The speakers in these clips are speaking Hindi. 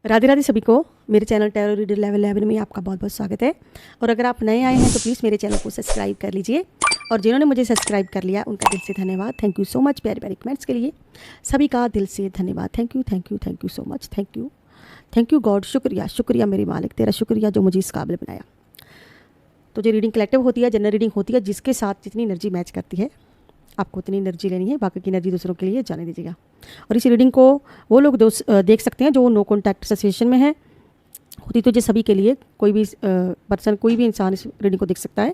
राधे राधे सभी को मेरे चैनल टैरो रीडर लेवल 11 में आपका बहुत बहुत स्वागत है। और अगर आप नए आए हैं तो प्लीज़ मेरे चैनल को सब्सक्राइब कर लीजिए। और जिन्होंने मुझे सब्सक्राइब कर लिया उनका दिल से धन्यवाद। थैंक यू सो मच प्यारे प्यारे कमेंट्स के लिए सभी का दिल से धन्यवाद। Thank you so much. Thank you God. शुक्रिया मेरे मालिक, तेरा शुक्रिया जो मुझे इस काबिल बनाया। तो जो रीडिंग कलेक्टिव होती है, जनरल रीडिंग होती है, जिसके साथ जितनी एनर्जी मैच करती है आपको उतनी एनर्जी लेनी है, बाकी की एनर्जी दूसरों के लिए जाने दीजिएगा। और इस रीडिंग को वो लोग देख सकते हैं जो नो कॉन्टैक्ट एसोसिएशन में है। होती तो ये सभी के लिए, कोई भी पर्सन, कोई भी इंसान इस रीडिंग को देख सकता है।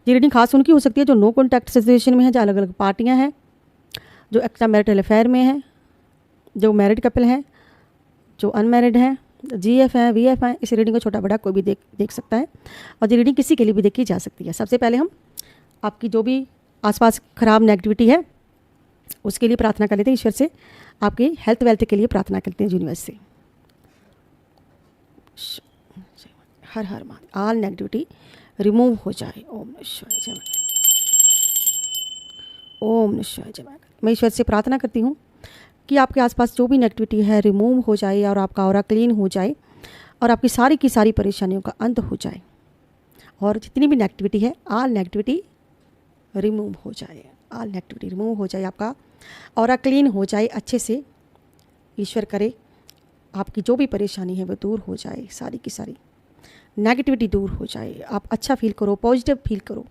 ये रीडिंग खास उनकी हो सकती है जो नो कॉन्टैक्ट एसोसिएशन में है, जो अलग अलग पार्टियां हैं, जो एक्स्ट्रा मैरिटल अफेयर में है, जो मैरिड कपल हैं, जो अनमैरिड हैं, GF हैं, VF हैं। इस रीडिंग को छोटा बड़ा कोई भी देख सकता है। और ये रीडिंग किसी के लिए भी देखी जा सकती है। सबसे पहले हम आपकी जो भी आसपास खराब नेगेटिविटी है उसके लिए प्रार्थना कर लेते हैं ईश्वर से। आपकी हेल्थ वेल्थ के लिए प्रार्थना करते हैं यूनिवर्स से। हर हर महादेव। ऑल नेगेटिविटी रिमूव हो जाए। ओम नमः शिवाय जय माता। ओम नमः शिवाय जय माता। मैं ईश्वर से प्रार्थना करती हूँ कि आपके आसपास जो भी नेगेटिविटी है रिमूव हो जाए और आपका ऑरा क्लीन हो जाए और आपकी सारी की सारी परेशानियों का अंत हो जाए। और जितनी भी नेगेटिविटी है ऑल नेगेटिविटी रिमूव हो जाए। ऑल नेगेटिविटी रिमूव हो जाए, आपका ऑरा क्लीन हो जाए अच्छे से। ईश्वर करे आपकी जो भी परेशानी है वो दूर हो जाए, सारी की सारी नेगेटिविटी दूर हो जाए, आप अच्छा फील करो, पॉजिटिव फील करो।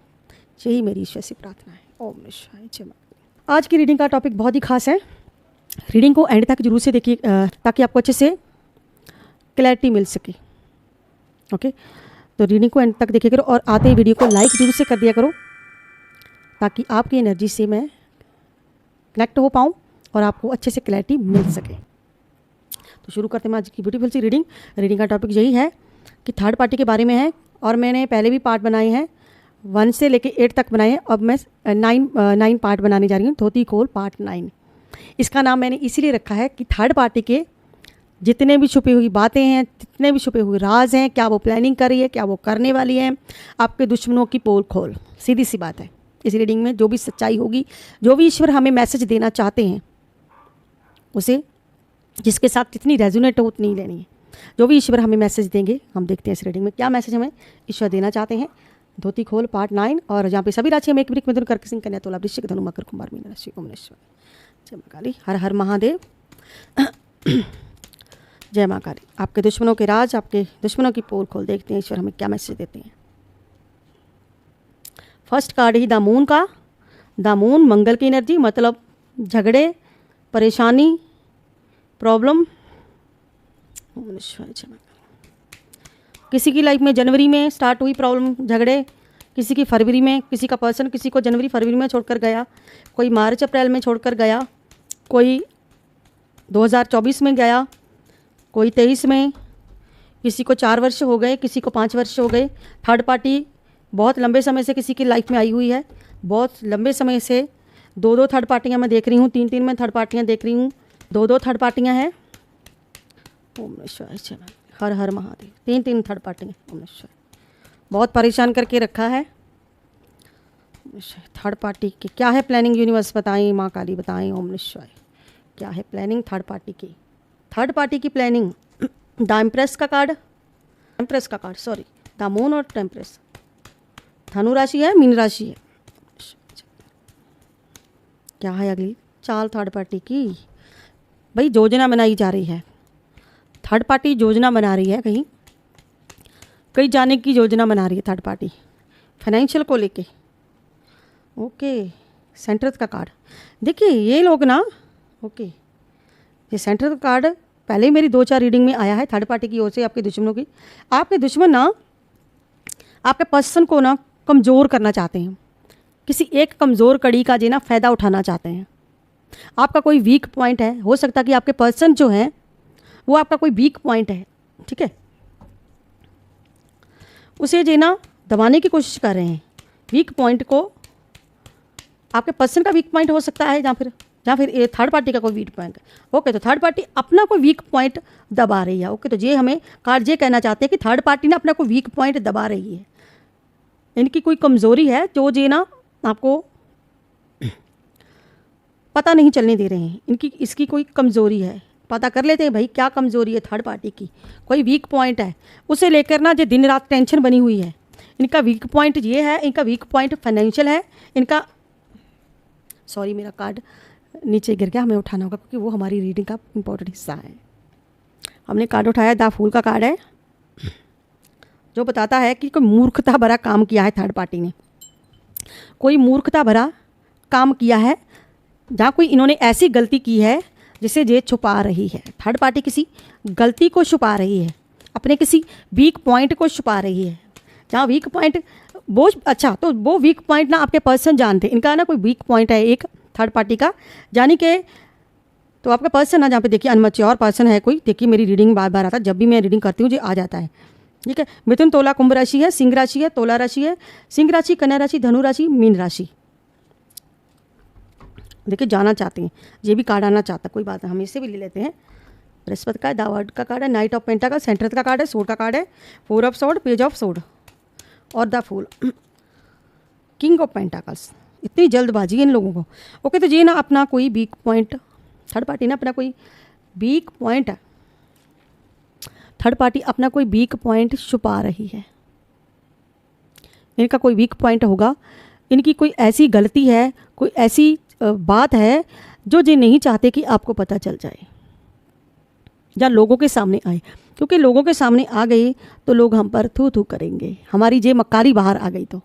यही मेरी ईश्वर से प्रार्थना है। ओम नमः शिवाय जय माता। आज की रीडिंग का टॉपिक बहुत ही खास है। रीडिंग को एंड तक जरूर से देखिए ताकि आपको अच्छे से क्लैरिटी मिल सके। ओके, तो रीडिंग को एंड तक देखिए करो और आते ही वीडियो को लाइक जरूर से कर दिया करो ताकि आपकी एनर्जी से मैं कनेक्ट हो पाऊँ और आपको अच्छे से क्लैरिटी मिल सके। तो शुरू करते हैं आज की ब्यूटीफुल सी रीडिंग। रीडिंग का टॉपिक यही है कि थर्ड पार्टी के बारे में है और मैंने पहले भी पार्ट बनाए हैं, 1 से लेके 8 तक बनाए हैं। अब मैं 9 पार्ट बनाने जा रही हूँ। धोती खोल पार्ट 9। इसका नाम मैंने इसीलिए रखा है कि थर्ड पार्टी के जितने भी छुपी हुई बातें हैं, जितने भी छुपे हुए राज हैं, क्या वो प्लानिंग कर रही है, क्या वो करने वाली है, आपके दुश्मनों की पोल खोल। सीधी सी बात है। इस रीडिंग में जो भी सच्चाई होगी, जो भी ईश्वर हमें मैसेज देना चाहते हैं, उसे जिसके साथ जितनी रेजोनेट हो उतनी ही लेनी है। जो भी ईश्वर हमें मैसेज देंगे, हम देखते हैं इस रीडिंग में क्या मैसेज हमें ईश्वर देना चाहते हैं। धोती खोल पार्ट 9। और जहाँ पे सभी राशि में एक वृक मिथुन कर्क सिंह कन्या तुला वृश्चिक धनु मकर कुंभार मीन राशि। ओम नमः शिवाय जय मां काली। हर हर महादेव। जय मां काली। आपके दुश्मनों के राज, आपके दुश्मनों की पोल खोल। देखते हैं ईश्वर हमें क्या मैसेज देते हैं। First card he the moon का। द मून मंगल की एनर्जी, मतलब झगड़े, परेशानी, प्रॉब्लम। किसी की लाइफ में जनवरी में स्टार्ट हुई प्रॉब्लम, झगड़े, किसी की फरवरी में, किसी का पर्सन किसी को जनवरी फरवरी में छोड़कर गया, कोई मार्च अप्रैल में छोड़कर गया, कोई 2024 में गया, कोई 23 में, किसी को 4 वर्ष हो गए, किसी को 5 वर्ष हो गए। थर्ड पार्टी बहुत लंबे समय से किसी की लाइफ में आई हुई है। बहुत लंबे समय से 2 थर्ड पार्टियां मैं देख रही हूँ, 3 मैं थर्ड पार्टियां देख रही हूँ, 2 थर्ड पार्टियां हैं। ओम नमः शिवाय। हर हर महादेव। 3 थर्ड पार्टियां। ओम नमः शिवाय। बहुत परेशान करके रखा है थर्ड पार्टी की। क्या है प्लानिंग यूनिवर्स बताएं, माँ काली बताएं। ओम नमः शिवाय। क्या है प्लानिंग थर्ड पार्टी की? थर्ड पार्टी की प्लानिंग। द एम्प्रेस का कार्ड, सॉरी, द मून और टेम्प्रेस। धनु राशि है, मीन राशि है। क्या है अगली चाल थर्ड पार्टी की? भाई योजना बनाई जा रही है। थर्ड पार्टी योजना बना रही है, कहीं जाने की योजना बना रही है थर्ड पार्टी, फाइनेंशियल को लेके। ओके, सेंटर का कार्ड देखिए ये लोग ना। ओके, ये सेंटर का कार्ड पहले ही मेरी 2-4 रीडिंग में आया है थर्ड पार्टी की ओर से। आपके दुश्मनों की, आपके दुश्मन ना आपके पर्सन को ना कमज़ोर करना चाहते हैं। किसी एक कमज़ोर कड़ी का ना फ़ायदा उठाना चाहते हैं। आपका कोई वीक पॉइंट है, हो सकता है कि आपके पर्सन जो हैं वो आपका कोई वीक पॉइंट है, ठीक है, उसे ना दबाने की कोशिश कर रहे हैं। वीक पॉइंट को आपके पर्सन का वीक पॉइंट हो सकता है, या फिर ये थर्ड पार्टी का कोई वीक पॉइंट है। ओके, तो थर्ड पार्टी अपना कोई वीक पॉइंट दबा रही है। ओके, तो ये हमें कार्ड ये कहना चाहते हैं कि थर्ड पार्टी ना अपना कोई वीक पॉइंट दबा रही है। इनकी कोई कमज़ोरी है जो ना आपको पता नहीं चलने दे रहे हैं। इसकी कोई कमज़ोरी है, पता कर लेते हैं भाई क्या कमज़ोरी है थर्ड पार्टी की, कोई वीक पॉइंट है, उसे लेकर ना जो दिन रात टेंशन बनी हुई है। इनका वीक पॉइंट ये है, इनका वीक पॉइंट फाइनेंशियल है, इनका सॉरी मेरा कार्ड नीचे गिर गया, हमें उठाना होगा क्योंकि वो हमारी रीडिंग का इम्पोर्टेंट हिस्सा है। हमने कार्ड उठाया, द फूल का कार्ड है जो बताता है कि कोई मूर्खता भरा काम किया है थर्ड पार्टी ने, कोई मूर्खता भरा काम किया है, जहाँ कोई इन्होंने ऐसी गलती की है जिसे ये छुपा रही है। थर्ड पार्टी किसी गलती को छुपा रही है, अपने किसी वीक पॉइंट को छुपा रही है। जहाँ वीक पॉइंट वो अच्छा, तो वो वीक पॉइंट ना आपके पर्सन जानते हैं। इनका ना कोई वीक पॉइंट है एक थर्ड पार्टी का, यानी कि तो आपका पर्सन ना, जहाँ पे देखिए अनमैच्योर पर्सन है कोई, देखिए मेरी रीडिंग बार बार आता है, जब भी मैं रीडिंग करती हूँ ये आ जाता है। ठीक है, मिथुन तुला कुंभ राशि है, सिंह राशि है, तोला राशि है, सिंह राशि, कन्या राशि, धनु राशि, मीन राशि। देखिए जाना चाहते हैं, ये भी कार्ड आना चाहता है, कोई बात है, हम इसे भी ले लेते हैं। बृहस्पति का द वर्ड का कार्ड है, नाइट ऑफ पेंटाकल, सेंटर का कार्ड है, सोर्ड का कार्ड है, 4 of sword, page of sword और the fool, king of pentacles. इतनी जल्दबाजी है इन लोगों को। ओके, तो ये ना अपना कोई वीक पॉइंट, थर्ड पार्टी ना अपना कोई वीक पॉइंट है, थर्ड पार्टी अपना कोई वीक पॉइंट छुपा रही है। इनका कोई वीक पॉइंट होगा, इनकी कोई ऐसी गलती है, कोई ऐसी बात है जो ये नहीं चाहते कि आपको पता चल जाए या लोगों के सामने आए, क्योंकि लोगों के सामने आ गई तो लोग हम पर थू थू करेंगे, हमारी ये मक्कारी बाहर आ गई तो।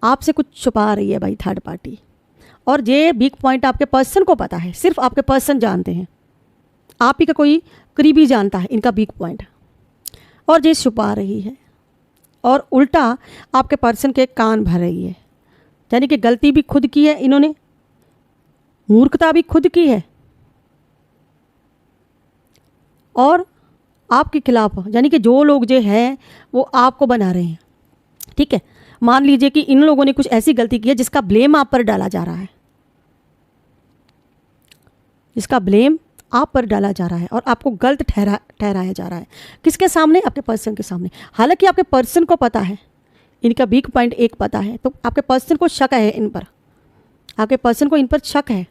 आपसे कुछ छुपा रही है भाई थर्ड पार्टी, और ये वीक पॉइंट आपके पर्सन को पता है, सिर्फ आपके पर्सन जानते हैं, आप ही का कोई करीबी जानता है इनका वीक पॉइंट, और ये छुपा रही है और उल्टा आपके पर्सन के कान भर रही है। यानी कि गलती भी खुद की है इन्होंने, मूर्खता भी खुद की है, और आपके खिलाफ, यानी कि जो लोग जो हैं वो आपको बना रहे हैं। ठीक है, मान लीजिए कि इन लोगों ने कुछ ऐसी गलती की है जिसका ब्लेम आप पर डाला जा रहा है, जिसका ब्लेम आप पर डाला जा रहा है और आपको गलत ठहराया जा रहा है। किसके सामने? आपके पर्सन के सामने। हालांकि आपके पर्सन को पता है, इनका वीक पॉइंट एक पता है, तो आपके पर्सन को शक है इन पर, आपके पर्सन को इन पर शक है,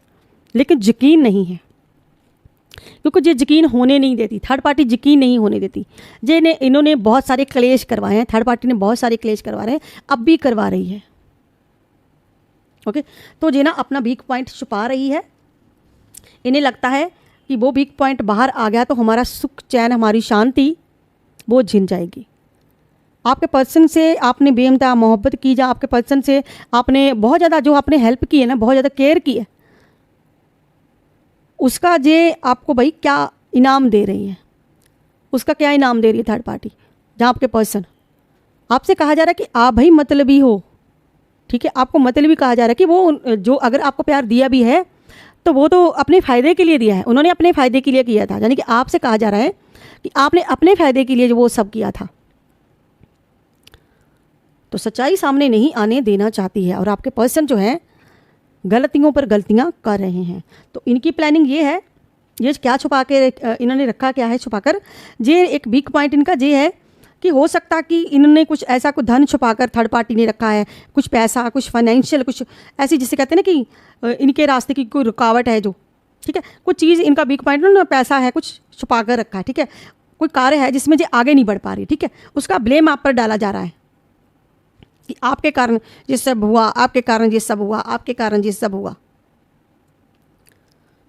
लेकिन यकीन नहीं है, क्योंकि ये यकीन होने नहीं देती, थर्ड पार्टी यकीन नहीं होने देती। इन्होंने बहुत सारे क्लेश करवाए हैं, थर्ड पार्टी ने बहुत सारे क्लेश करवा रहे हैं, अब भी करवा रही है। ओके, तो ये ना अपना वीक पॉइंट छुपा रही है। इन्हें लगता है कि वो वीक पॉइंट बाहर आ गया तो हमारा सुख चैन, हमारी शांति वो छिन जाएगी। आपके पर्सन से आपने बेमता मोहब्बत की, या आपके पर्सन से आपने बहुत ज़्यादा जो आपने हेल्प की है ना, बहुत ज़्यादा केयर की है, उसका जे आपको भाई क्या इनाम दे रही है, उसका क्या इनाम दे रही है थर्ड पार्टी। जहाँ आपके पर्सन, आपसे कहा जा रहा है कि आप भाई मतलबी हो। ठीक है, आपको मतलबी कहा जा रहा है कि वो जो अगर आपको प्यार दिया भी है तो वो तो अपने फ़ायदे के लिए दिया है, उन्होंने अपने फ़ायदे के लिए किया था। यानी कि आपसे कहा जा रहा है कि आपने अपने फ़ायदे के लिए जो वो सब किया था। तो सच्चाई सामने नहीं आने देना चाहती है, और आपके पर्सन जो है गलतियों पर गलतियां कर रहे हैं। तो इनकी प्लानिंग ये है, ये क्या छुपा के इन्होंने रखा क्या है छुपाकर, ये एक वीक पॉइंट इनका ये है कि हो सकता कि इन्होंने कुछ ऐसा कुछ धन छुपाकर थर्ड पार्टी ने रखा है, कुछ पैसा, कुछ फाइनेंशियल, कुछ ऐसी जिसे कहते हैं ना कि इनके रास्ते की कोई रुकावट है जो, ठीक है, कुछ चीज़ इनका वीक पॉइंट ना पैसा है, कुछ छुपा कर रखा है। ठीक है, कोई कार्य है जिसमें ये आगे नहीं बढ़ पा रही। ठीक है, उसका ब्लेम आप पर डाला जा रहा है कि आपके कारण ये सब हुआ, आपके कारण ये सब हुआ, आपके कारण ये सब हुआ।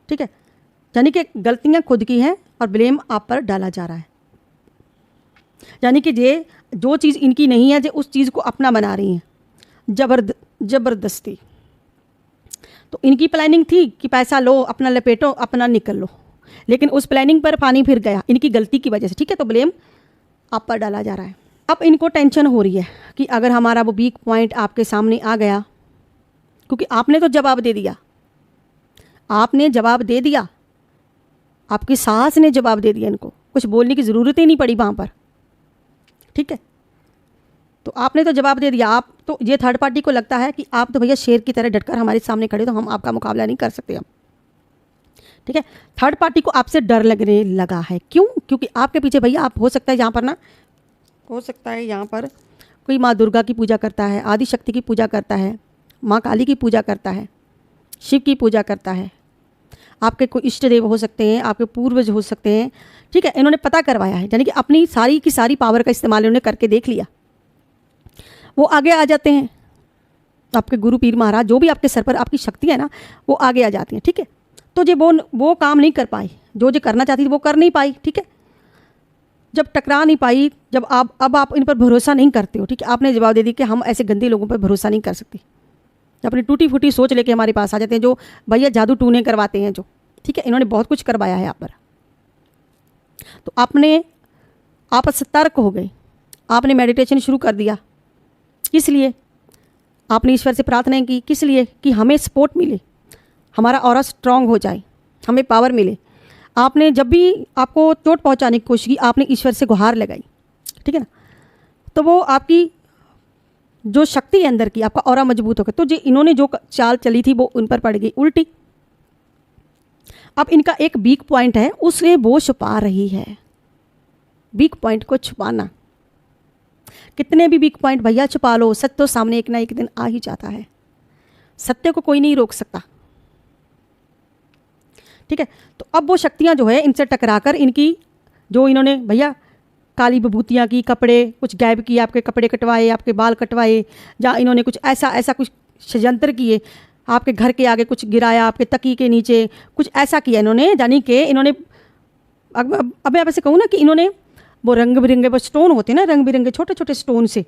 ठीक है, यानी कि गलतियां खुद की हैं और ब्लेम आप पर डाला जा रहा है। यानी कि ये जो चीज़ इनकी नहीं है, ये उस चीज़ को अपना बना रही हैं जबरदस्ती। तो इनकी प्लानिंग थी कि पैसा लो, अपना लपेटो, अपना निकल लो, लेकिन उस प्लानिंग पर पानी फिर गया इनकी गलती की वजह से। ठीक है, तो ब्लेम आप पर डाला जा रहा है। अब इनको टेंशन हो रही है कि अगर हमारा वो वीक पॉइंट आपके सामने आ गया, क्योंकि आपने तो जवाब दे दिया, आपने जवाब दे दिया, आपकी सास ने जवाब दे दिया, इनको कुछ बोलने की ज़रूरत ही नहीं पड़ी वहाँ पर। ठीक है, तो आपने तो जवाब दे दिया। आप तो ये थर्ड पार्टी को लगता है कि आप तो भैया शेर की तरह डटकर हमारे सामने खड़े, तो हम आपका मुकाबला नहीं कर सकते हम। ठीक है, थर्ड पार्टी को आपसे डर लगने लगा है। क्यों? क्योंकि आपके पीछे भैया आप हो सकता है यहाँ पर ना, हो सकता है यहाँ पर कोई माँ दुर्गा की पूजा करता है, आदि शक्ति की पूजा करता है, माँ काली की पूजा करता है, शिव की पूजा करता है, आपके कोई इष्ट देव हो सकते हैं, आपके पूर्वज हो सकते हैं, ठीक है। इन्होंने पता करवाया है, यानी कि अपनी सारी की सारी पावर का इस्तेमाल इन्होंने करके देख लिया। वो आगे आ जाते हैं, आपके गुरु पीर महाराज जो भी आपके सर पर आपकी शक्ति है ना, वो आगे आ जाती हैं, ठीक है। तो जो वो काम नहीं कर पाई, जो करना चाहती थी वो कर नहीं पाई, ठीक है। जब टकरा नहीं पाई, जब अब आप इन पर भरोसा नहीं करते हो, ठीक है, आपने जवाब दे दी कि हम ऐसे गंदे लोगों पर भरोसा नहीं कर सकते। अपनी टूटी फूटी सोच लेके हमारे पास आ जाते हैं, जो भैया जादू टूने करवाते हैं जो, ठीक है। इन्होंने बहुत कुछ करवाया है आप पर। तो आप सतर्क हो गए, आपने मेडिटेशन शुरू कर दिया। किस लिए? आपने ईश्वर से प्रार्थना की, किस लिए? कि हमें सपोर्ट मिले, हमारा ऑरा स्ट्रांग हो जाए, हमें पावर मिले। आपने जब भी आपको चोट पहुंचाने की कोशिश की, आपने ईश्वर से गुहार लगाई, ठीक है ना। तो वो आपकी जो शक्ति है अंदर की, आपका ऑरा मजबूत हो गया। तो इन्होंने जो चाल चली थी वो उन पर पड़ गई उल्टी। अब इनका एक वीक पॉइंट है, उसे वो छुपा रही है। वीक पॉइंट को छुपाना, कितने भी वीक पॉइंट भैया छुपा लो, सत्य तो सामने एक ना एक दिन आ ही जाता है। सत्य को कोई नहीं रोक सकता, ठीक है। तो अब वो शक्तियां जो है इनसे टकराकर इनकी जो इन्होंने भैया काली विभूतियाँ की, कपड़े कुछ गायब किए, आपके कपड़े कटवाए, आपके बाल कटवाए, जहाँ इन्होंने कुछ ऐसा कुछ षड्यंत्र किए, आपके घर के आगे कुछ गिराया, आपके तकी के नीचे कुछ ऐसा किया इन्होंने। यानी कि इन्होंने अब मैं ऐसे कहूँ ना कि इन्होंने वो रंग बिरंगे वो स्टोन होते हैं ना, रंग बिरंगे छोटे छोटे स्टोन से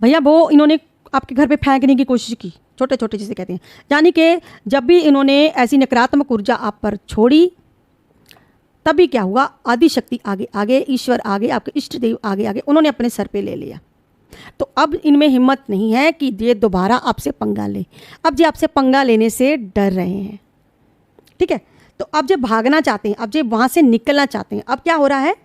भैया वो इन्होंने आपके घर पे फेंकने की कोशिश की, छोटे छोटे जिसे कहते हैं। यानी कि जब भी इन्होंने ऐसी नकारात्मक ऊर्जा आप पर छोड़ी, तभी क्या हुआ, आदि शक्ति आगे आगे, ईश्वर आगे, आपके इष्ट देव आगे आगे, उन्होंने अपने सर पे ले लिया। तो अब इनमें हिम्मत नहीं है कि ये दोबारा आपसे पंगा ले। अब ये आपसे पंगा लेने से डर रहे हैं, ठीक है। तो अब जब भागना चाहते हैं, अब जब वहाँ से निकलना चाहते हैं, अब क्या हो रहा है,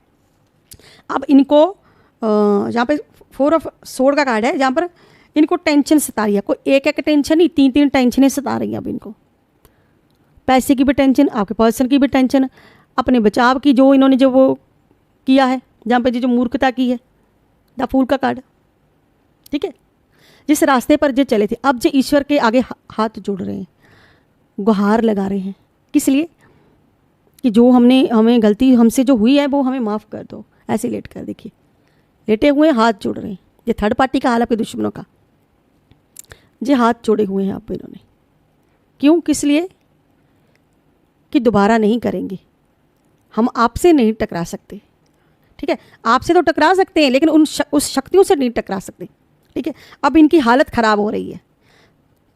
अब इनको जहाँ पे 4 ऑफ सोर्ड का कार्ड है, जहाँ पर इनको टेंशन सता रही है। कोई एक टेंशन नहीं, 3 टेंशनें सता रही हैं अब इनको। पैसे की भी टेंशन, आपके पर्सन की भी टेंशन, अपने बचाव की जो इन्होंने जो वो किया है, जहाँ पे जो मूर्खता की है, द फूल का कार्ड, ठीक है। जिस रास्ते पर जो चले थे, अब जो ईश्वर के आगे हाथ जोड़ रहे हैं, गुहार लगा रहे हैं। किस लिए? कि जो हमें गलती हमसे जो हुई है वो हमें माफ़ कर दो। ऐसे लेट कर देखिए, लेटे हुए हाथ जोड़ रहे हैं। ये थर्ड पार्टी का हाल, आपके दुश्मनों का, ये हाथ जोड़े हुए हैं आप इन्होंने। क्यों? किस लिए? कि दोबारा नहीं करेंगे, हम आपसे नहीं टकरा सकते, ठीक है। आपसे तो टकरा सकते हैं लेकिन उस शक्तियों से नहीं टकरा सकते, ठीक है। अब इनकी हालत ख़राब हो रही है,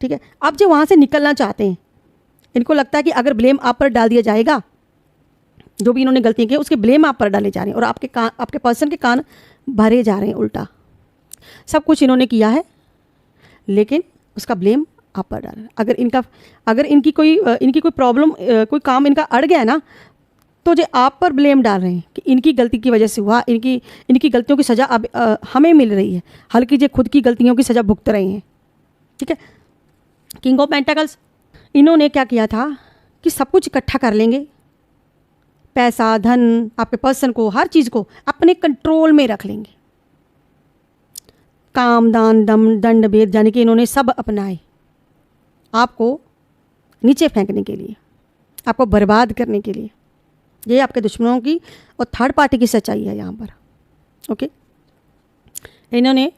ठीक है। अब जो वहाँ से निकलना चाहते हैं, इनको लगता है कि अगर ब्लेम आप पर डाल दिया जाएगा, जो भी इन्होंने गलती की उसके ब्लेम आप पर डाले जा रहे हैं, और आपके पर्सन के कान भरे जा रहे हैं उल्टा। सब कुछ इन्होंने किया है लेकिन उसका ब्लेम आप पर डाल रहे हैं। अगर इनकी कोई प्रॉब्लम, कोई काम इनका अड़ गया है ना, तो जो आप पर ब्लेम डाल रहे हैं कि इनकी गलती की वजह से हुआ, इनकी गलतियों की सज़ा अब हमें मिल रही है, हल्की जो खुद की गलतियों की सज़ा भुगत रहे हैं, ठीक है। किंग ऑफ पेंटाकल्स, इन्होंने क्या किया था कि सब कुछ इकट्ठा कर लेंगे, पैसा, धन, आपके पर्सन को, हर चीज़ को अपने कंट्रोल में रख लेंगे। काम, दान, दंड, भेद, यानी कि इन्होंने सब अपनाए आपको नीचे फेंकने के लिए, आपको बर्बाद करने के लिए। ये आपके दुश्मनों की और थर्ड पार्टी की सच्चाई है यहाँ पर, ओके। इन्होंने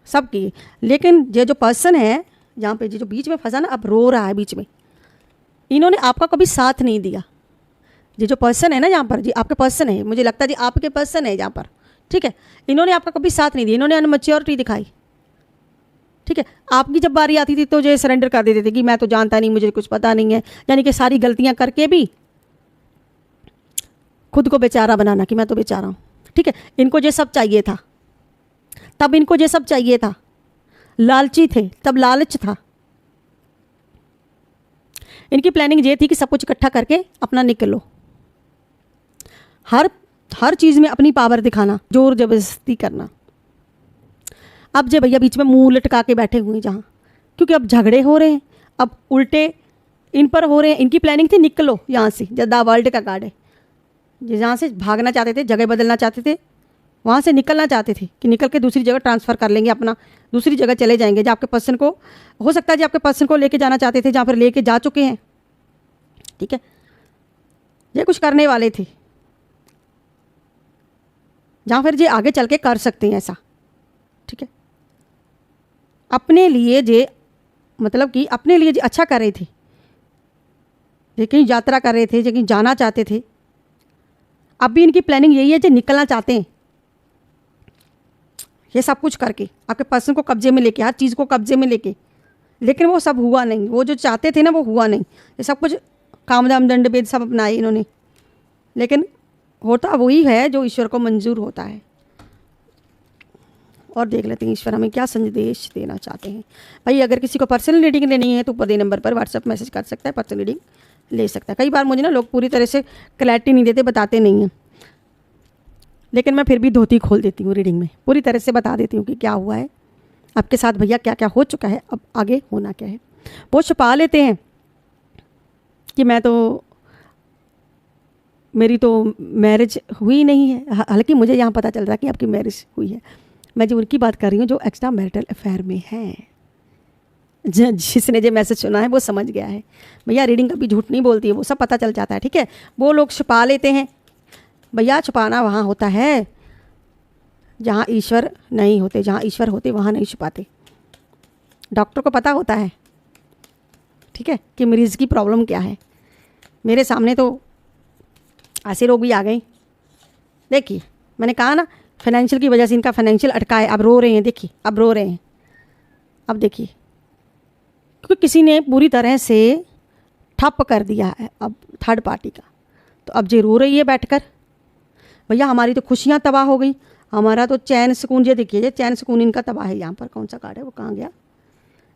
सब किए, लेकिन ये जो पर्सन है जहाँ पे जो बीच में फंसा ना, अब रो रहा है बीच में, इन्होंने आपका कभी साथ नहीं दिया। ये जो पर्सन है ना यहाँ पर, जी आपके पर्सन है, मुझे लगता है जी आपके पर्सन है यहाँ पर, ठीक है। इन्होंने आपका कभी साथ नहीं दिया, इन्होंने अनमैच्योरिटी दिखाई, ठीक है। आपकी जब बारी आती थी तो जो सरेंडर कर देते थे कि मैं तो जानता नहीं, मुझे कुछ पता नहीं है, यानी कि सारी गलतियाँ करके भी खुद को बेचारा बनाना कि मैं तो बेचारा हूँ, ठीक है। इनको ये सब चाहिए था, तब इनको ये सब चाहिए था, लालची थे, तब लालच था। इनकी प्लानिंग ये थी कि सब कुछ इकट्ठा करके अपना निकलो, हर चीज़ में अपनी पावर दिखाना, जोर जबरदस्ती करना। अब जे भैया बीच में मुंह लटका के बैठे हुए हैं जहाँ, क्योंकि अब झगड़े हो रहे हैं, अब उल्टे इन पर हो रहे हैं। इनकी प्लानिंग थी निकलो यहाँ से, जदा वर्ल्ड का कार्ड है, जहाँ से भागना चाहते थे, जगह बदलना चाहते थे, वहाँ से निकलना चाहते थे कि निकल के दूसरी जगह ट्रांसफ़र कर लेंगे अपना, दूसरी जगह चले जाएंगे। जहाँ आपके पर्सन को हो सकता है, जो आपके पर्सन को लेके जाना चाहते थे, जहाँ पर लेके जा चुके हैं, ठीक है, ये कुछ करने वाले थे, जहाँ फिर ये आगे चल के कर सकते हैं ऐसा, ठीक है। अपने लिए जे मतलब कि अपने लिए जे अच्छा कर रहे थे, ये कहीं यात्रा कर रहे थे, ये कहीं जाना चाहते थे। अब भी इनकी प्लानिंग यही है जो निकलना चाहते हैं, ये सब कुछ करके आपके पर्सन को कब्जे में लेके, हर चीज़ को कब्जे में लेके, लेकिन वो सब हुआ नहीं। वो जो चाहते थे ना वो हुआ नहीं। ये सब कुछ काम दाम दंड भेद सब अपनाए इन्होंने, लेकिन होता वही है जो ईश्वर को मंजूर होता है। और देख लेते हैं ईश्वर हमें क्या संदेश देना चाहते हैं। भाई अगर किसी को पर्सनल रीडिंग लेनी है तो ऊपर दे नंबर पर व्हाट्सएप मैसेज कर सकता है, पर्सनल रीडिंग ले सकता है। कई बार मुझे ना लोग पूरी तरह से क्लैरिटी नहीं देते, बताते नहीं हैं, लेकिन मैं फिर भी धोती खोल देती हूँ रीडिंग में, पूरी तरह से बता देती हूँ कि क्या हुआ है आपके साथ, भैया क्या क्या हो चुका है, अब आगे होना क्या है। वो छुपा लेते हैं कि मेरी तो मैरिज हुई नहीं है, हालांकि मुझे यहाँ पता चल रहा है कि आपकी मैरिज हुई है। मैं जो उनकी बात कर रही हूँ जो एक्स्ट्रा मैरिटल अफेयर में है। जिसने जो मैसेज सुना है वो समझ गया है। भैया रीडिंग कभी झूठ नहीं बोलती है, वो सब पता चल जाता है, ठीक है। वो लोग छुपा लेते हैं। भैया छुपाना वहाँ होता है जहाँ ईश्वर नहीं होते, जहाँ ईश्वर होते वहाँ नहीं छुपाते। डॉक्टर को पता होता है, ठीक है, कि मरीज़ की प्रॉब्लम क्या है। मेरे सामने तो ऐसे लोग भी आ गए, देखिए मैंने कहा ना फाइनेंशियल की वजह से इनका फाइनेंशियल अटका है, अब रो रहे हैं, देखिए अब रो रहे हैं। अब देखिए क्योंकि किसी ने पूरी तरह से ठप कर दिया है अब थर्ड पार्टी का, तो अब जे रो रही है बैठकर। भैया हमारी तो खुशियाँ तबाह हो गई, हमारा तो चैन सुकून, ये देखिए ये चैन सुकून इनका तबाह है। यहाँ पर कौन सा कार्ड है, वो कहाँ गया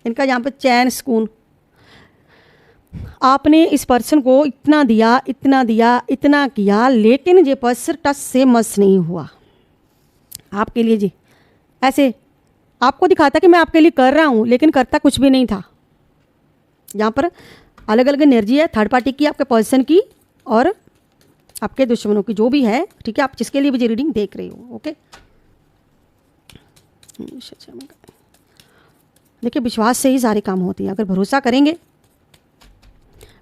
इनका, यहाँ पर चैन सुकून। आपने इस पर्सन को इतना दिया, इतना दिया, इतना किया, लेकिन ये पर्सन टच से मस नहीं हुआ आपके लिए। जी ऐसे आपको दिखाता कि मैं आपके लिए कर रहा हूँ, लेकिन करता कुछ भी नहीं था। यहाँ पर अलग अलग एनर्जी है, थर्ड पार्टी की, आपके पर्सन की और आपके दुश्मनों की, जो भी है, ठीक है। आप जिसके लिए भी ये रीडिंग देख रहे हो, ओके। देखिए विश्वास से ही सारे काम होते हैं, अगर भरोसा करेंगे।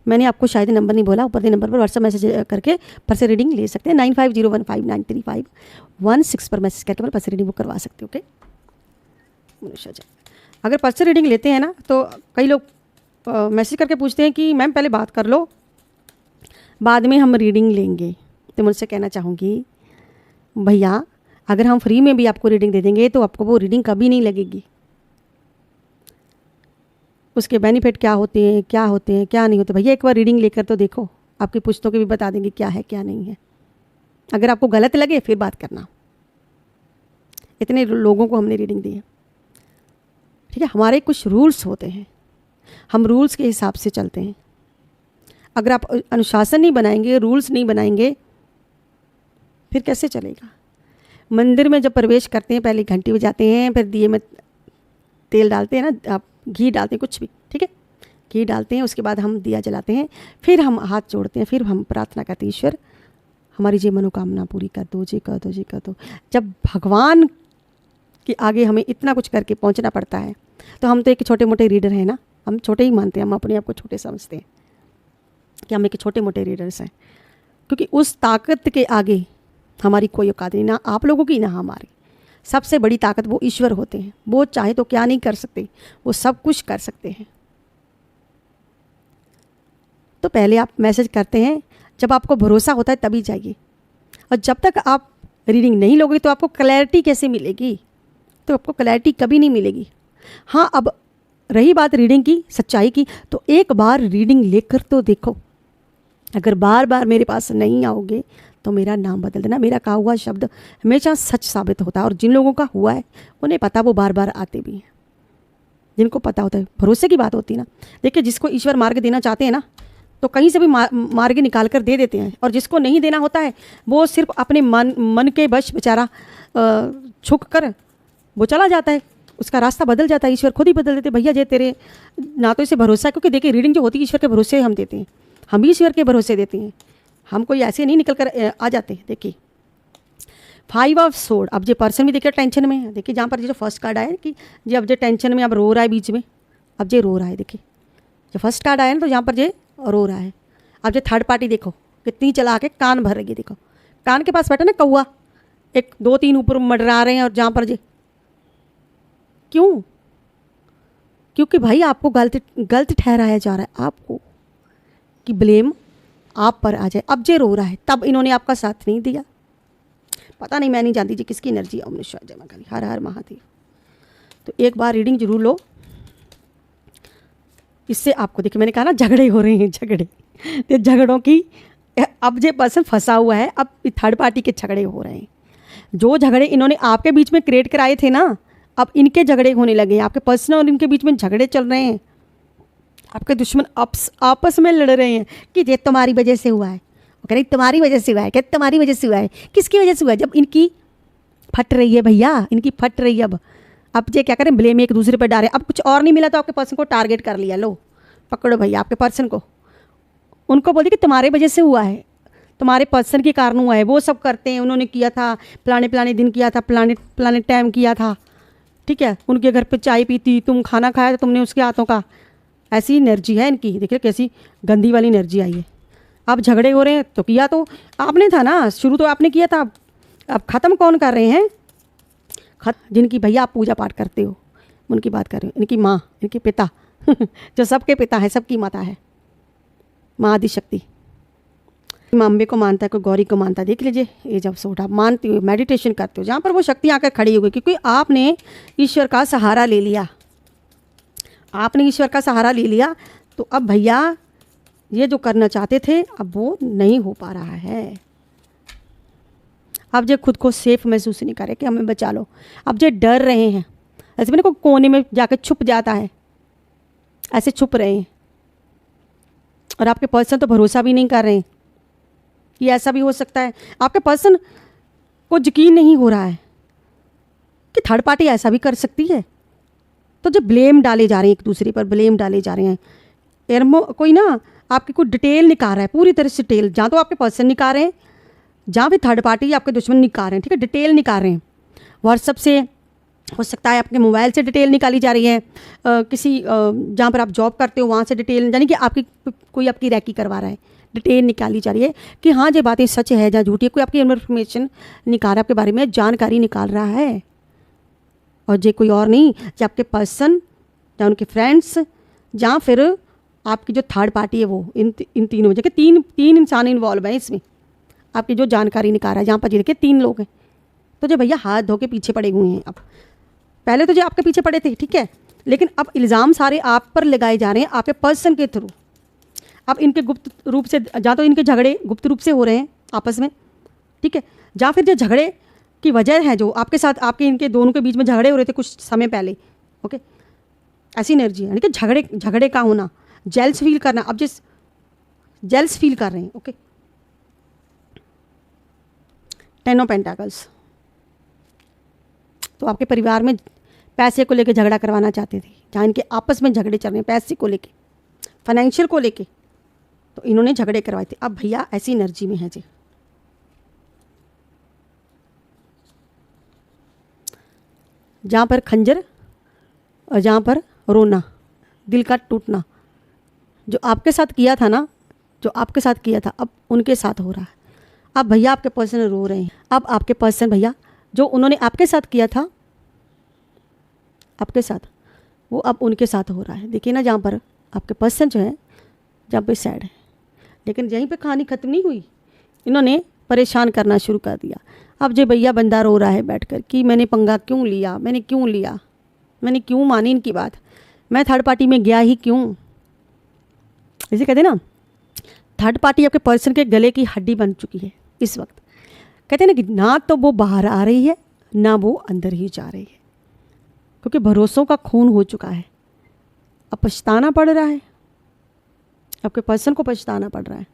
मैंने आपको शायद नंबर नहीं बोला, ऊपर के नंबर पर व्हाट्सएप मैसेज करके पर्सन रीडिंग ले सकते हैं। 9501593516 पर मैसेज करके पर्सन रीडिंग बुक करवा सकते हो, ओके। मनुष्य जी अगर पर्सन रीडिंग लेते हैं ना तो कई लोग मैसेज करके पूछते हैं कि मैम पहले बात कर लो, बाद में हम रीडिंग लेंगे। तो मुझसे कहना चाहूँगी भैया अगर हम फ्री में भी आपको रीडिंग दे देंगे तो आपको वो रीडिंग कभी नहीं लगेगी। उसके बेनिफिट क्या होते हैं, क्या होते हैं, क्या नहीं होते। भैया एक बार रीडिंग लेकर तो देखो, आपकी पुस्तकों के भी बता देंगे क्या है क्या नहीं है। अगर आपको गलत लगे फिर बात करना। इतने लोगों को हमने रीडिंग दी है, ठीक है। हमारे कुछ रूल्स होते हैं, हम रूल्स के हिसाब से चलते हैं। अगर आप अनुशासन नहीं बनाएंगे, रूल्स नहीं बनाएंगे, फिर कैसे चलेगा। मंदिर में जब प्रवेश करते हैं पहले घंटी बजाते हैं, फिर दिए में तेल डालते हैं ना, आप घी डालते हैं, कुछ भी, ठीक है, घी डालते हैं। उसके बाद हम दिया जलाते हैं, फिर हम हाथ जोड़ते हैं, फिर हम प्रार्थना करते हैं ईश्वर हमारी ये मनोकामना पूरी कर दो, जी कर दो, जी कर दो। जब भगवान के आगे हमें इतना कुछ करके पहुंचना पड़ता है, तो हम तो एक छोटे मोटे रीडर हैं ना, हम छोटे ही मानते हैं, हम अपने आप को छोटे समझते हैं कि हम एक छोटे मोटे रीडर्स हैं, क्योंकि उस ताकत के आगे हमारी कोई औकात नहीं, ना आप लोगों की ना हमारी। सबसे बड़ी ताकत वो ईश्वर होते हैं, वो चाहे तो क्या नहीं कर सकते, वो सब कुछ कर सकते हैं। तो पहले आप मैसेज करते हैं, जब आपको भरोसा होता है तभी जाइए, और जब तक आप रीडिंग नहीं लोगे तो आपको क्लैरिटी कैसे मिलेगी, तो आपको क्लैरिटी कभी नहीं मिलेगी। हाँ अब रही बात रीडिंग की, सच्चाई की, तो एक बार रीडिंग लेकर तो देखो। अगर बार बार मेरे पास नहीं आओगे तो मेरा नाम बदल देना। मेरा कहा हुआ शब्द हमेशा सच साबित होता है, और जिन लोगों का हुआ है उन्हें पता, वो बार बार आते भी हैं। जिनको पता होता है, भरोसे की बात होती है ना। देखिए जिसको ईश्वर मार्ग देना चाहते हैं ना, तो कहीं से भी मार्ग निकाल कर दे देते हैं, और जिसको नहीं देना होता है वो सिर्फ अपने मन के वश बेचारा झुक कर वो चला जाता है, उसका रास्ता बदल जाता है। ईश्वर खुद ही बदल देते। भैया जे तेरे ना तो इसे भरोसा है, क्योंकि देखिए रीडिंग जो होती है ईश्वर के भरोसे हम देते हैं, हम भी ईश्वर के भरोसे देते हैं, हम कोई ऐसे नहीं निकल कर आ जाते। देखिए 5 ऑफ सोर्ड, अब जो पर्सन भी देखिए टेंशन में है। देखिए जहाँ पर जो फर्स्ट कार्ड आया कि जो अब जो टेंशन में अब रो रहा है बीच में, अब जो रो रहा है, देखिए जो फर्स्ट कार्ड आया ना तो यहाँ पर जो रो रहा है। अब जो थर्ड पार्टी देखो कितनी चला के कान भर रही है, देखो कान के पास बैठा ना कौआ, एक दो तीन ऊपर मंडरा रहे हैं और जहाँ पर जी क्यों? क्योंकि भाई आपको गलत ठहराया जा रहा है आपको, कि ब्लेम आप पर आ जाए। अब जे रो रहा है तब इन्होंने आपका साथ नहीं दिया, पता नहीं, मैं नहीं जानती जी किसकी एनर्जी है। ओम नमः शिवाय, जय मां काली, हर हर महादेव। तो एक बार रीडिंग जरूर लो, इससे आपको देखिए मैंने कहा ना झगड़े हो रहे हैं, झगड़े तो झगड़ों की अब जे पर्सन फंसा हुआ है, अब थर्ड पार्टी के झगड़े हो रहे हैं। जो झगड़े इन्होंने आपके बीच में क्रिएट कराए थे ना, अब इनके झगड़े होने लगे हैं, आपके पर्सन और इनके बीच में झगड़े चल रहे हैं। आपके दुश्मन आपस में लड़ रहे हैं कि ये तुम्हारी वजह से हुआ है, वो कह रही तुम्हारी वजह से हुआ है, क्या तुम्हारी वजह से हुआ है, किसकी वजह से हुआ है? जब इनकी फट रही है भैया, इनकी फट रही है। अब ये क्या करें, ब्लेम एक दूसरे पर डालें। अब कुछ और नहीं मिला तो आपके पर्सन को टारगेट कर लिया, लो पकड़ो भैया आपके पर्सन को, उनको बोलिए कि तुम्हारे वजह से हुआ है, तुम्हारे पर्सन के कारण हुआ है, वो सब करते हैं, उन्होंने किया था, प्लाने दिन किया था, प्लाने टाइम किया था, ठीक है, उनके घर पे चाय पीती, तुम खाना खाया तो तुमने उसके हाथों का। ऐसी एनर्जी है इनकी, देखिए कैसी गंदी वाली एनर्जी आई है। अब झगड़े हो रहे हैं तो किया तो आपने था ना, शुरू तो आपने किया था, अब ख़त्म कौन कर रहे हैं? जिनकी भैया आप पूजा पाठ करते हो उनकी बात कर रहे हो, इनकी माँ, इनके पिता जो सबके पिता है, सबकी माता है, माँ आदिशक्ति। माँ अम्बे को मानता है, कोई गौरी को मानता है। देख लीजिए ये जब सोट आप मानते हो, मेडिटेशन करते हो, जहाँ पर वो शक्ति आकर खड़ी हो गई, क्योंकि आपने ईश्वर का सहारा ले लिया, आपने ईश्वर का सहारा ले लिया। तो अब भैया ये जो करना चाहते थे अब वो नहीं हो पा रहा है। अब जो खुद को सेफ महसूस नहीं कर रहे कि हमें बचा लो, अब जो डर रहे हैं, ऐसे मैंने को कोने में जाकर छुप जाता है, ऐसे छुप रहे हैं। और आपके पर्सन तो भरोसा भी नहीं कर रहे हैं कि ऐसा भी हो सकता है। आपके पर्सन को यकीन नहीं हो रहा है कि थर्ड पार्टी ऐसा भी कर सकती है। तो जो ब्लेम डाले जा रहे हैं, एक दूसरे पर ब्लेम डाले जा रहे हैं, एरमो कोई ना आपकी कोई डिटेल निकाल रहा है, पूरी तरह से डिटेल, जहाँ तो आपके पर्सन निकाल रहे हैं, जहाँ भी थर्ड पार्टी आपके दुश्मन निकाल रहे हैं, ठीक है, डिटेल निकाल रहे हैं। व्हाट्सएप से हो सकता है, आपके मोबाइल से डिटेल निकाली जा रही है, किसी जहाँ पर आप जॉब करते हो वहाँ से डिटेल, यानी कि आपकी कोई आपकी रैकी करवा रहा है, डिटेल निकाली जा रही है कि हाँ ये बातें सच है या झूठी है, कोई आपकी इन्फॉर्मेशन निकाल रहा है, आपके बारे में जानकारी निकाल रहा है। और ये कोई और नहीं, जो आपके पर्सन या उनके फ्रेंड्स, जहाँ फिर आपकी जो थर्ड पार्टी है वो इन तीनों जगह तीन इंसान इन्वॉल्व हैं इसमें, आपकी जो जानकारी निकाल रहा है। जहाँ पर देखिए 3 लोग हैं, तो जो भैया हाथ धो के पीछे पड़े हुए हैं। अब पहले तो जो आपके पीछे पड़े थे, ठीक है, लेकिन अब इल्ज़ाम सारे आप पर लगाए जा रहे हैं आपके पर्सन के थ्रू। अब इनके गुप्त रूप से, जहाँ तो इनके झगड़े गुप्त रूप से हो रहे हैं आपस में, ठीक है, जहाँ फिर जो झगड़े की वजह है, जो आपके साथ आपके इनके दोनों के बीच में झगड़े हो रहे थे कुछ समय पहले, ओके, ऐसी एनर्जी है, यानी कि झगड़े का होना, जेल्स फील करना। अब जिस जेल्स फील कर रहे हैं, ओके, 10 ऑफ पेंटाकल्स, तो आपके परिवार में पैसे को लेके झगड़ा करवाना चाहते थे, जहाँ इनके आपस में झगड़े चल रहे हैं पैसे को लेके, फाइनेंशियल को लेके, तो इन्होंने झगड़े करवाए थे। अब भैया ऐसी एनर्जी में है जी, जहाँ पर खंजर और जहाँ पर रोना, दिल का टूटना, जो आपके साथ किया था ना, जो आपके साथ किया था अब उनके साथ हो रहा है। अब भैया आपके पर्सन रो रहे हैं, अब आपके पर्सन भैया जो उन्होंने आपके साथ किया था, आपके साथ, वो अब उनके साथ हो रहा है। देखिए ना, जहाँ पर आपके पर्सन जो है, जहाँ पे सैड है, लेकिन यहीं पे कहानी ख़त्म नहीं हुई, इन्होंने परेशान करना शुरू कर दिया। अब जो भैया बंदा रो रहा है बैठकर कि मैंने पंगा क्यों लिया, मैंने क्यों मानी इनकी बात, मैं थर्ड पार्टी में गया ही क्यों। जैसे कहते ना, थर्ड पार्टी आपके पर्सन के गले की हड्डी बन चुकी है इस वक्त। कहते हैं ना कि ना तो वो बाहर आ रही है, ना वो अंदर ही जा रही है, क्योंकि भरोसों का खून हो चुका है। अब पछताना पड़ रहा है, आपके पर्सन को पछताना पड़ रहा है।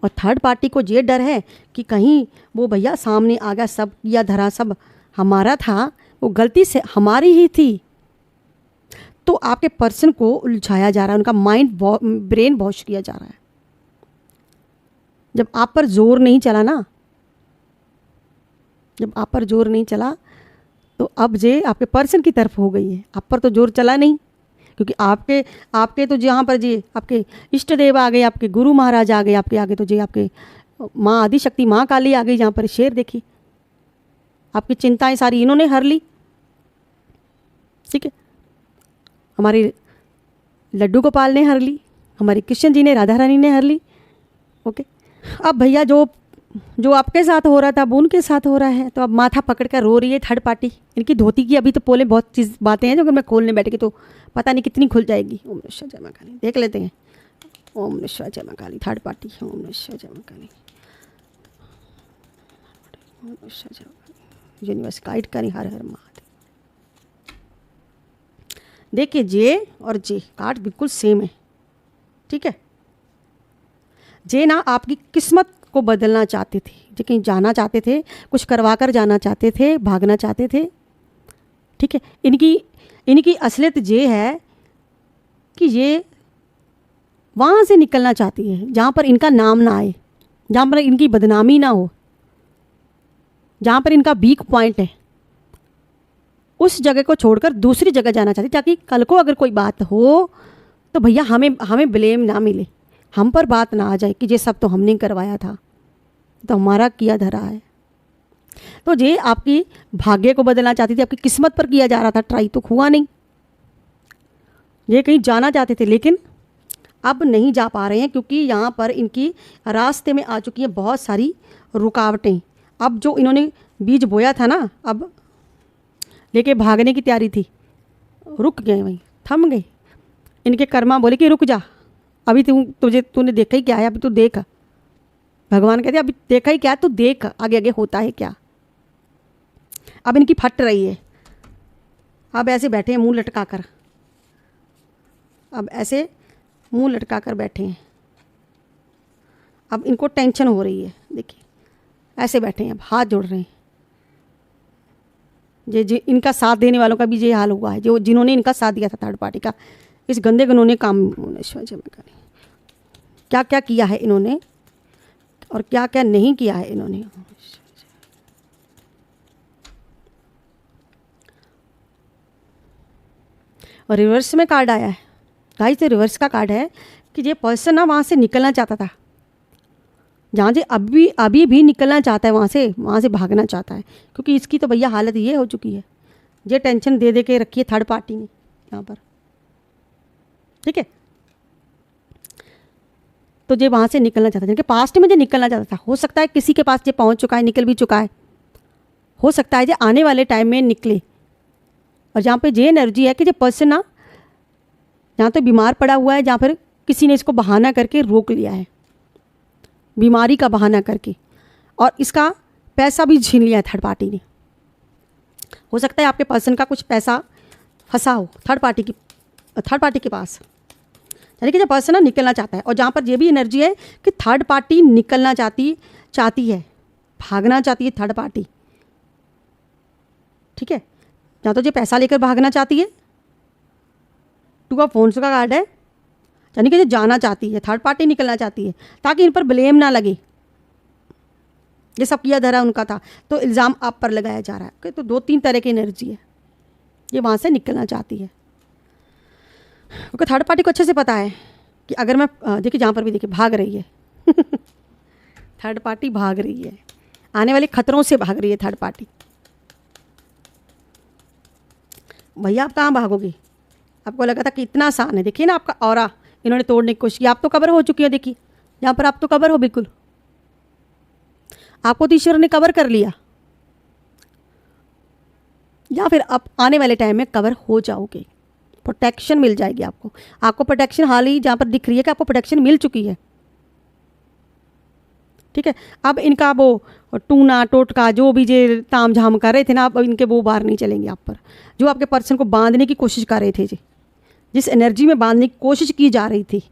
और थर्ड पार्टी को ये डर है कि कहीं वो भैया सामने आ गया, सब या धरा सब हमारा था, वो गलती से हमारी ही थी। तो आपके पर्सन को उलझाया जा रहा है, उनका माइंड ब्रेन वॉश किया जा रहा है। जब आप पर जोर नहीं चला ना, जब आप पर जोर नहीं चला, तो अब जे आपके पर्सन की तरफ हो गई है, आप पर तो जोर चला नहीं, क्योंकि आपके आपके तो जहाँ पर जी आपके इष्ट देव आ गए, आपके गुरु महाराज आ गए, आपके आगे तो जी आपके माँ आदिशक्ति माँ काली आ गई, जहाँ पर शेर देखी, आपकी चिंताएं सारी इन्होंने हर ली। ठीक है, हमारे लड्डू गोपाल ने हर ली, हमारे कृष्ण जी ने, राधा रानी ने हर ली। ओके, अब भैया जो जो आपके साथ हो रहा था अब उनके साथ हो रहा है, तो अब माथा पकड़ कर रो रही है थर्ड पार्टी। इनकी धोती की अभी तो पोले बहुत चीज़ बातें हैं जो अगर मैं खोलने बैठेगी तो पता नहीं कितनी खुल जाएगी। ओम नमः शिवाय जय मां काली, देख लेते हैं। ओम नमः शिवाय जय मां काली, थर्ड पार्टी। ओम नमः शिवाय जय मां काली, ओम नमः शिवाय जय मां काली, यूनिवर्स गाइड करें, हर हर महादेव। देखिए जे और जे कार्ड बिल्कुल सेम है। ठीक है, जे ना आपकी किस्मत को बदलना चाहते थे, जो कहीं जाना चाहते थे, कुछ करवा कर जाना चाहते थे, भागना चाहते थे। ठीक है, इनकी असलियत ये है कि ये वहाँ से निकलना चाहती है जहाँ पर इनका नाम ना आए, जहाँ पर इनकी बदनामी ना हो, जहाँ पर इनका वीक पॉइंट है, उस जगह को छोड़कर दूसरी जगह जाना चाहती, ताकि कल को अगर कोई बात हो तो भैया हमें ब्लेम ना मिले, हम पर बात ना आ जाए कि ये सब तो हमने करवाया था, तो हमारा किया धरा है। तो ये आपकी भाग्य को बदलना चाहती थी, आपकी किस्मत पर किया जा रहा था ट्राई, तो हुआ नहीं। ये कहीं जाना चाहते थे लेकिन अब नहीं जा पा रहे हैं, क्योंकि यहाँ पर इनकी रास्ते में आ चुकी हैं बहुत सारी रुकावटें। अब जो इन्होंने बीज बोया था ना, अब लेके भागने की तैयारी थी, रुक गए वहीं, थम गए। इनके कर्मा बोले कि रुक जा, अभी तूने देखा ही क्या है, अभी तू देख। भगवान कहते अभी देखा ही क्या, तू देख आगे आगे होता है क्या। अब इनकी फट रही है, अब ऐसे बैठे हैं मुंह लटका कर, अब ऐसे मुंह लटका कर बैठे हैं। अब इनको टेंशन हो रही है, देखिए ऐसे बैठे हैं, अब हाथ जोड़ रहे हैं। जे इनका साथ देने वालों का भी ये हाल हुआ है, जो जिन्होंने इनका साथ दिया था थर्ड पार्टी का, इस गंदे गनोने काम क्या क्या किया है इन्होंने और क्या क्या नहीं किया है इन्होंने। और रिवर्स में कार्ड आया है गाइस, ये रिवर्स का कार्ड है कि ये पर्सन ना वहाँ से निकलना चाहता था, जहाँ से अभी भी निकलना चाहता है, वहाँ से भागना चाहता है, क्योंकि इसकी तो भैया हालत ये हो चुकी है, ये टेंशन दे के रखी है थर्ड पार्टी ने यहाँ पर। ठीक है, तो ये वहाँ से निकलना चाहता था, जिनके पास्ट में जो निकलना चाहता था, हो सकता है किसी के पास ये पहुँच चुका है, निकल भी चुका है, हो सकता है जो आने वाले टाइम में निकले। और जहाँ पे ये एनर्जी है कि जो पर्सन ना जहाँ तो बीमार पड़ा हुआ है, जहाँ पर किसी ने इसको बहाना करके रोक लिया है, बीमारी का बहाना करके, और इसका पैसा भी छीन लिया है थर्ड पार्टी ने। हो सकता है आपके पर्सन का कुछ पैसा फंसा हो थर्ड पार्टी के पास, यानी कि जब पर्सन ना निकलना चाहता है। और जहाँ पर ये भी एनर्जी है कि थर्ड पार्टी निकलना चाहती है, भागना चाहती है थर्ड पार्टी। ठीक है, जहाँ तो ये पैसा लेकर भागना चाहती है, टू ऑफ फोन्स का कार्ड है, यानी कि जो जाना चाहती है, थर्ड पार्टी निकलना चाहती है, ताकि इन पर ब्लेम ना लगे, ये सब किया धरा उनका था, तो इल्ज़ाम आप पर लगाया जा रहा है। तो 2-3 तरह की एनर्जी है, ये वहाँ से निकलना चाहती है, क्योंकि थर्ड पार्टी को अच्छे से पता है कि अगर मैं देखिए जहाँ पर भी देखिए भाग रही है थर्ड पार्टी भाग रही है, आने वाले खतरों से भाग रही है थर्ड पार्टी। भैया आप कहाँ भागोगे, आपको लगा था कि इतना आसान है, देखिए ना आपका ऑरा इन्होंने तोड़ने की कोशिश की, आप तो कवर हो चुकी हो, देखिए यहाँ पर आप तो कवर हो बिल्कुल, आपको तो ईश्वर ने कवर कर लिया, या फिर आप आने वाले टाइम में कवर हो जाओगे, प्रोटेक्शन मिल जाएगी आपको प्रोटेक्शन हाल ही जहाँ पर दिख रही है कि आपको प्रोटेक्शन मिल चुकी है। ठीक है, अब इनका वो टूना टोटका जो भी जे ताम झाम कर रहे थे ना, अब इनके वो बाहर नहीं चलेंगे आप पर, जो आपके पर्सन को बांधने की कोशिश कर रहे थे, जिस एनर्जी में बांधने की कोशिश की जा रही थी,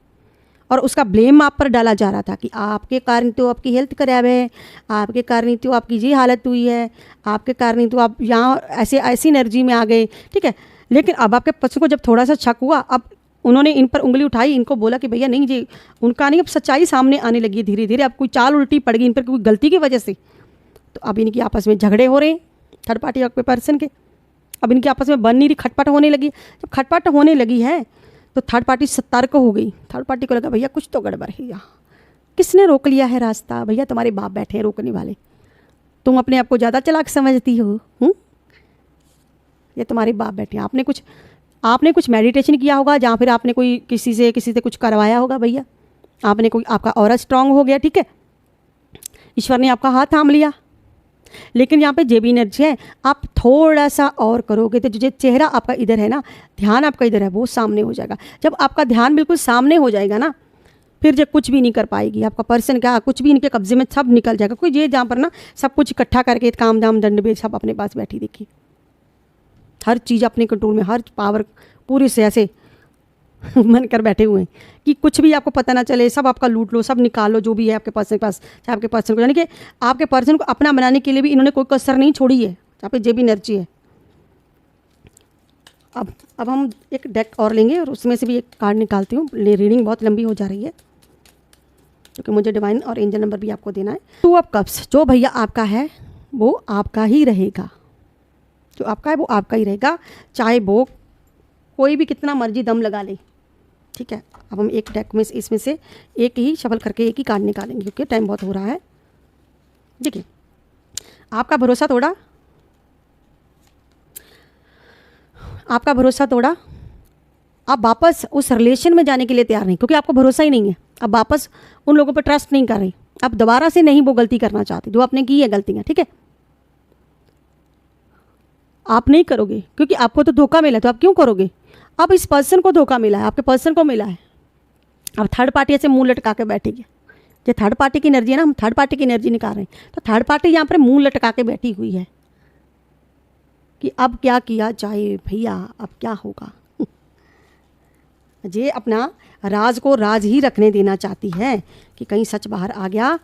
और उसका ब्लेम आप पर डाला जा रहा था कि आपके कारण तो आपकी हेल्थ खराब है, आपके कारण तो आपकी ये हालत हुई है, आपके कारण तो आप यहाँ ऐसी एनर्जी में आ गए। ठीक है, लेकिन अब आपके पर्सन को जब थोड़ा सा शक हुआ, अब उन्होंने इन पर उंगली उठाई, इनको बोला कि भैया नहीं जी उनका नहीं, अब सच्चाई सामने आने लगी है धीरे धीरे, अब कोई चाल उल्टी पड़ गई इन पर कोई गलती की वजह से, तो अब इनकी आपस में झगड़े हो रहे हैं थर्ड पार्टी आपके पर्सन के। अब इनकी आपस में बन नहीं रही, खटपट होने लगी। जब खटपट होने लगी है तो थर्ड पार्टी सतर्क हो गई। थर्ड पार्टी को लगा भैया कुछ तो गड़बड़ है यहाँ, किसने रोक लिया है रास्ता? भैया तुम्हारे बाप बैठे हैं रोकने वाले, तुम अपने आप को ज़्यादा चालाक समझती हो। ये तुम्हारे बाप बैठे हैं। आपने कुछ मेडिटेशन किया होगा, जहाँ फिर आपने कोई किसी से कुछ करवाया होगा भैया, आपने कोई, आपका ऑरा स्ट्रांग हो गया, ठीक है, ईश्वर ने आपका हाथ थाम लिया। लेकिन यहाँ पे जे भी एनर्जी है, आप थोड़ा सा और करोगे तो जो चेहरा आपका इधर है ना, ध्यान आपका इधर है, वो सामने हो जाएगा। जब आपका ध्यान बिल्कुल सामने हो जाएगा ना, फिर जब कुछ भी नहीं कर पाएगी आपका पर्सन, क्या कुछ भी इनके कब्जे में सब निकल जाएगा। कोई ये जहाँ पर ना सब कुछ इकट्ठा करके काम दाम दंड भेद सब अपने पास बैठी देखी, हर चीज़ अपने कंट्रोल में, हर पावर पूरे से ऐसे मन कर बैठे हुए हैं कि कुछ भी आपको पता ना चले, सब आपका लूट लो, सब निकाल लो जो भी है आपके पर्सन के पास। चाहे आपके पर्सन को, यानी कि आपके पर्सन को अपना बनाने के लिए भी इन्होंने कोई कसर नहीं छोड़ी है। यहाँ पे जे भी एनर्जी है। अब हम एक डेक और लेंगे और उसमें से भी एक कार्ड निकालती हूँ। रीडिंग बहुत लंबी हो जा रही है क्योंकि मुझे डिवाइन और एंजल नंबर भी आपको देना है। 2 ऑफ कप्स, जो भैया आपका है वो आपका ही रहेगा, जो आपका है वो आपका ही रहेगा, चाहे वो कोई भी कितना मर्जी दम लगा ले, ठीक है। अब हम एक डेक में इसमें से एक ही शफल करके एक ही कार्ड निकालेंगे क्योंकि टाइम बहुत हो रहा है। देखिए, आपका भरोसा तोड़ा, आपका भरोसा तोड़ा, आप वापस उस रिलेशन में जाने के लिए तैयार नहीं, क्योंकि आपको भरोसा ही नहीं है। अब वापस उन लोगों पर ट्रस्ट नहीं कर रहे, अब दोबारा से नहीं वो गलती करना चाहते जो आपने की है गलतियाँ, ठीक है। आप नहीं करोगे क्योंकि आपको तो धोखा मिला, तो आप क्यों करोगे? अब इस पर्सन को धोखा मिला है, आपके पर्सन को मिला है। अब थर्ड पार्टी ऐसे मुंह लटका के बैठेगी। जो थर्ड पार्टी की एनर्जी है ना, हम थर्ड पार्टी की एनर्जी निकाल रहे हैं, तो थर्ड पार्टी यहाँ पर मुंह लटका के बैठी हुई है कि अब क्या किया जाए भैया, अब क्या होगा। ये अपना राज को राज ही रखने देना चाहती है कि कहीं सच बाहर आ गया,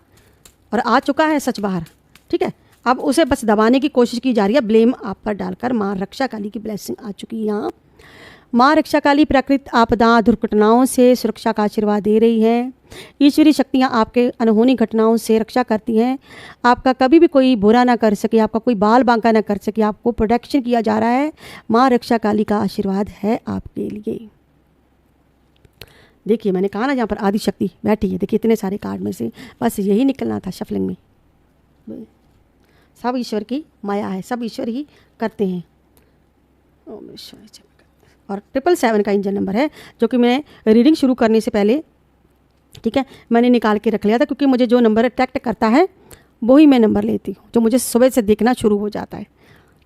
और आ चुका है सच बाहर, ठीक है। अब उसे बस दबाने की कोशिश की जा रही है, ब्लेम आप पर डालकर। माँ रक्षा काली की ब्लेसिंग आ चुकी है यहाँ। माँ रक्षा काली प्राकृतिक आपदा दुर्घटनाओं से सुरक्षा का आशीर्वाद दे रही है। ईश्वरीय शक्तियाँ आपके अनहोनी घटनाओं से रक्षा करती हैं। आपका कभी भी कोई बुरा ना कर सके, आपका कोई बाल बांका ना कर सके, आपको प्रोटेक्शन किया जा रहा है। माँ रक्षा काली का आशीर्वाद है आपके लिए। देखिए, मैंने कहा ना, यहाँ पर आदि शक्ति बैठी है। देखिए, इतने सारे कार्ड में से बस यही निकलना था शफलिंग में। सब ईश्वर की माया है, सब ईश्वर ही करते हैं। और 777 का एंजल नंबर है, जो कि मैं रीडिंग शुरू करने से पहले, ठीक है, मैंने निकाल के रख लिया था, क्योंकि मुझे जो नंबर अट्रैक्ट करता है वो ही मैं नंबर लेती हूँ, जो मुझे सुबह से देखना शुरू हो जाता है,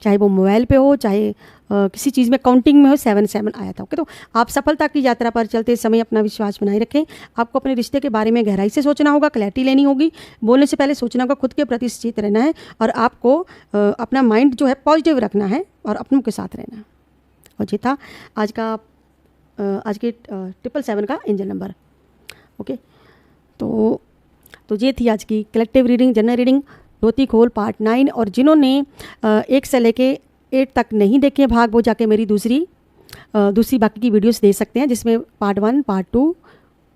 चाहे वो मोबाइल पे हो, चाहे किसी चीज़ में काउंटिंग में हो। 77 आया था। ओके, तो आप सफलता की यात्रा पर चलते समय अपना विश्वास बनाए रखें। आपको अपने रिश्ते के बारे में गहराई से सोचना होगा, क्लैरिटी लेनी होगी, बोलने से पहले सोचना होगा, खुद के प्रति सचेत रहना है, और आपको अपना माइंड जो है पॉजिटिव रखना है और अपनों के साथ रहना है। और ये था आज के 777 का एंजल नंबर। ओके, तो ये थी आज की कलेक्टिव रीडिंग, जनरल रीडिंग, धोती खोल पार्ट 9। और जिन्होंने 1 से लेके 8 तक नहीं देखे भाग, वो जाके मेरी दूसरी बाकी की वीडियोस देख सकते हैं, जिसमें पार्ट 1, पार्ट 2,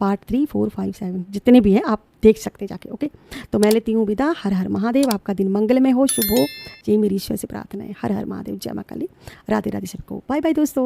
पार्ट 3, 4, 5, 7 जितने भी हैं आप देख सकते हैं जाके। ओके, तो मैं लेती हूँ विदा। हर हर महादेव। आपका दिन मंगलमय हो, शुभ हो। ये मेरी ईश्वर से प्रार्थना है। हर हर महादेव, जय मां काली। राधे राधे सबको। बाय बाय दोस्तों।